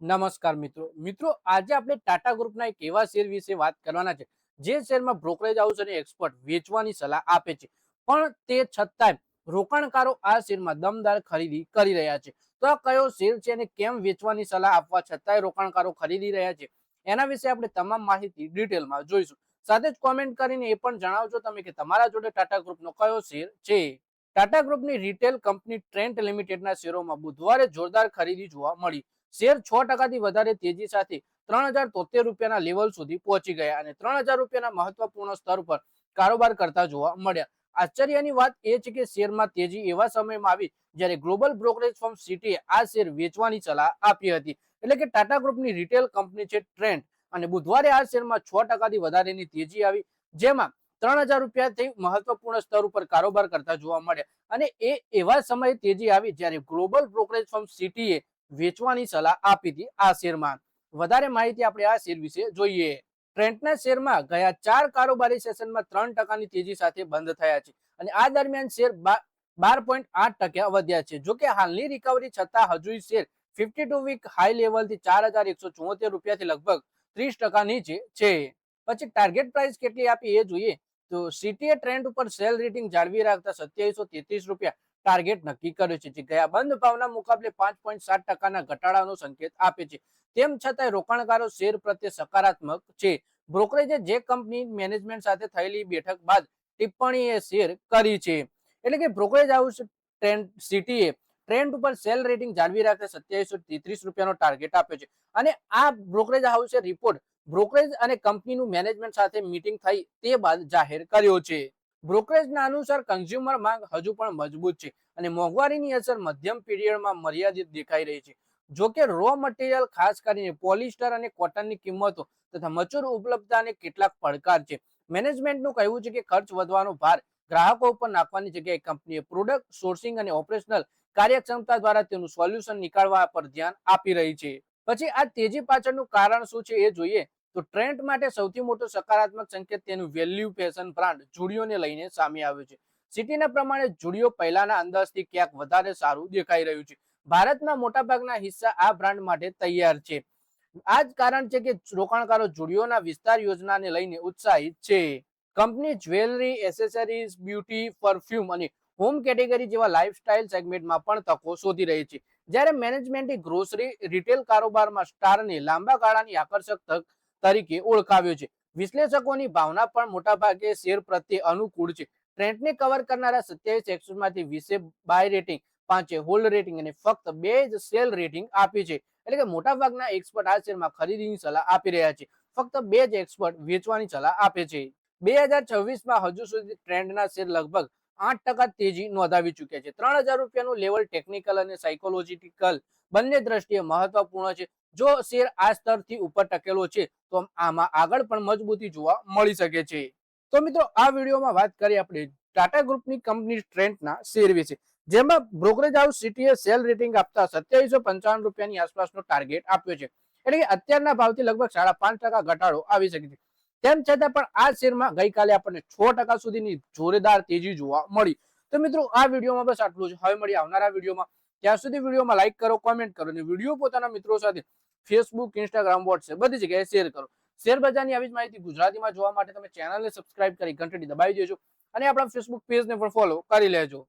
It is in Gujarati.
નમસ્કાર મિત્રો આજે આપણે ટાટા ગ્રુપના એક એવા શેર વિશે વાત કરવાના છે જે શેરમાં બ્રોકરેજ હાઉસ અને એક્સપર્ટ વેચવાની સલાહ આપે છે, પણ તે છતાંય રોકાણકારો આ શેરમાં દમદાર ખરીદી કરી રહ્યા છે. તો આ કયો શેર છે અને કેમ વેચવાની સલાહ આપવા છતાંય રોકાણકારો ખરીદી રહ્યા છે, એના વિશે આપણે તમામ માહિતી ડિટેલમાં જોઈશું. સાથે જ કોમેન્ટ કરીને એ પણ જણાવજો તમે કે તમારા જોડે ટાટા ગ્રુપનો કયો શેર છે. ટાટા ગ્રુપની રિટેલ કંપની ટ્રેન્ટ લિમિટેડના શેરોમાં બુધવારે જોરદાર ખરીદી જોવા મળી. શેર 6% વધારે તેજી સાથે 3073 રૂપિયાના લેવલ સુધી પહોંચી ગયા અને 3000 રૂપિયાના મહત્વપૂર્ણ સ્તર પર કારોબાર કરતા જોવા મળ્યા. આશ્ચર્યની વાત એ છે કે શેરમાં તેજી એવા સમયમાં આવી જ્યારે ગ્લોબલ બ્રોકરેજ ફર્મ સિટીએ આ શેર વેચવાની સલાહ આપી હતી. એટલે કે ટાટા ગ્રુપની રિટેલ કંપની છે ટ્રેન્ડ, અને બુધવારે આ શેરમાં 6%થી વધારેની તેજી આવી, જેમાં 3000 રૂપિયાથી મહત્વપૂર્ણ સ્તર ઉપર કારોબાર કરતા જોવા મળ્યા. અને એ એવા સમયે તેજી આવી જ્યારે ગ્લોબલ બ્રોકરેજ ફર્મ સિટીએ વેચવાની સલાહ આપી હતી આ શેરમાં. વધારે માહિતી આપણે આ શેર વિશે જોઈએ. ટ્રેન્ટના શેરમાં ગયા 4 કારોબારી સેશનમાં 3%ની તેજી સાથે બંધ થયા છે અને આ દરમિયાન શેર 12.8% વધ્યા છે. જોકે હાલની રિકવરી છતાં હજુ શેર 52 વીક હાઈ લેવલથી 4174 રૂપિયાથી લગભગ 30% નીચે છે. પછી ટાર્ગેટ પ્રાઇસ કેટલી આપી એ જોઈએ તો સિટીએ ટ્રેન્ડ ઉપર સેલ રેટિંગ જાળવી રાખતા 2733 રૂપિયા ટાર્ગેટ નક્કી કર્યો છે, જે ગયા બંધ ભાવના મુકાબલે 5.7%ના ઘટાડાનો સંકેત આપે છે. તેમ છતાંય રોકાણકારો શેર પ્રત્યે સકારાત્મક છે. બ્રોકરેજે જે કંપની મેનેજમેન્ટ સાથે થયેલી બેઠક બાદ ટિપ્પણીએ શેર કરી છે. એટલે કે બ્રોકરેજ હાઉસ ટ્રેન્ડ સિટીએ ટ્રેન્ડ ઉપર સેલ રેટિંગ જાળવી રાખતા 2733 રૂપિયાનો ટાર્ગેટ આપ્યો છે. અને આ બ્રોકરેજ હાઉસે રિપોર્ટ બ્રોકરેજ અને કંપનીનું મેનેજમેન્ટ સાથે મીટિંગ થઈ તે બાદ જાહેર કર્યો છે. બ્રોકરેજના અનુસાર કન્ઝ્યુમર માંગ હજુ પણ મજબૂત છે અને મોંઘવારીની અસર મધ્યમ પીરિયડમાં મર્યાદિત દેખાઈ રહી છે. જોકે રો મટીરિયલ ખાસ કરીને પોલિસ્ટર અને કોટનની કિંમતો તથા મજૂર ઉપલબ્ધતાને કેટલાક પડકાર છે. મેનેજમેન્ટનું કહેવું છે કે ખર્ચ વધવાનો ભાર ગ્રાહકો ઉપર નાખવાની જગ્યાએ કંપનીએ પ્રોડક્ટ સોર્સિંગ અને ઓપરેશનલ કાર્યક્ષમતા દ્વારા તેનું સોલ્યુશન નીકાળવા પર ધ્યાન આપી રહી છે. પછી આ તેજી પાછળનું કારણ શું છે એ જોઈએ તો ટ્રેન્ડ માટે સૌથી મોટો સકારાત્મક સંકેત તેનું વેલ્યુ ફેશન બ્રાન્ડ જુડિયોને લઈને સામે આવ્યો છે. સિટીના પ્રમાણે જુડિયો પહેલાના અંદાજથી ક્યાંક વધારે સારું દેખાઈ રહ્યું છે. ભારતના મોટાભાગના હિસ્સા આ બ્રાન્ડ માટે તૈયાર છે. આ જ કારણ છે કે રોકાણકારો જુડિયોના વિસ્તાર યોજનાને લઈને ઉત્સાહિત છે. Company jewellery, accessories, beauty, perfume અને હોમ કેટેગરી જેવા લાઇફસ્ટાઇલ સેગમેન્ટમાં પણ તકો શોધી રહી છે. જ્યારે મેનેજમેન્ટે ગ્રોસરી રિટેલ કારોબારમાં સ્ટારને લાંબા ગાળાની આકર્ષક તક તરીકે ઓળખાવ્યો છે. વિશ્લેષકોની ભાવના પણ મોટાભાગે શેર પ્રત્યે અનુકૂળ છે. ટ્રેન્ડને કવર કરનારા 27 એક્સપર્ટમાંથી 20 બાય રેટિંગ, 5 હોલ્ડ રેટિંગ અને ફક્ત 2 જ સેલ રેટિંગ આપી છે. એટલે કે મોટાભાગના એક્સપર્ટ આ શેરમાં ખરીદીની સલાહ આપી રહ્યા છે. ફક્ત 2 જ એક્સપર્ટ વેચવાની સલાહ આપે છે. 2026માં હજુ સુધી ટ્રેન્ડના શેર લગભગ 8% તેજી નોંધાવી ચૂક્યા છે. 3000 રૂપિયાનું લેવલ ટેકનિકલ અને સાયકોલોજીકલ બંને દ્રષ્ટિએ મહત્વપૂર્ણ છે. જો શેર આ સ્તરથી ઉપર ટકેલો છે તો આમાં આગળ પણ મજબૂતી જોવા મળી શકે છે. તો મિત્રો આ વિડીયોમાં વાત કરી આપણે ટાટા ગ્રુપની કંપની ટ્રેન્ડના શેર વિશે, જેમાં બ્રોકરેજ હાઉસ સિટીએ સેલ રેટિંગ આપતા 2755 રૂપિયાની આસપાસનો ટાર્ગેટ આપ્યો છે. એટલે કે અત્યારના ભાવથી લગભગ 5.5% ઘટાડો આવી શકે છે. તેમ છતાં પણ આ શેરમાં ગઈકાલે આપણને 6% સુધીની જોરદાર તેજી જોવા મળી. તો મિત્રો આ વિડીયોમાં બસ આટલું જ. હવે મળીએ આવનારા વિડીયોમાં. ત્યાં સુધી વિડીયોમાં લાઈક કરો, કોમેન્ટ કરો અને વિડીયો પોતાના મિત્રો સાથે ફેસબુક, ઇન્સ્ટાગ્રામ, વોટ્સએપ બધી જગ્યાએ શેર કરો. શેર બજારની આવી જ માહિતી ગુજરાતીમાં જોવા માટે તમે ચેનલને સબસ્ક્રાઇબ કરી ઘંટડી દબાવી દેજો અને આપણા ફેસબુક પેજને પણ ફોલો કરી લેજો.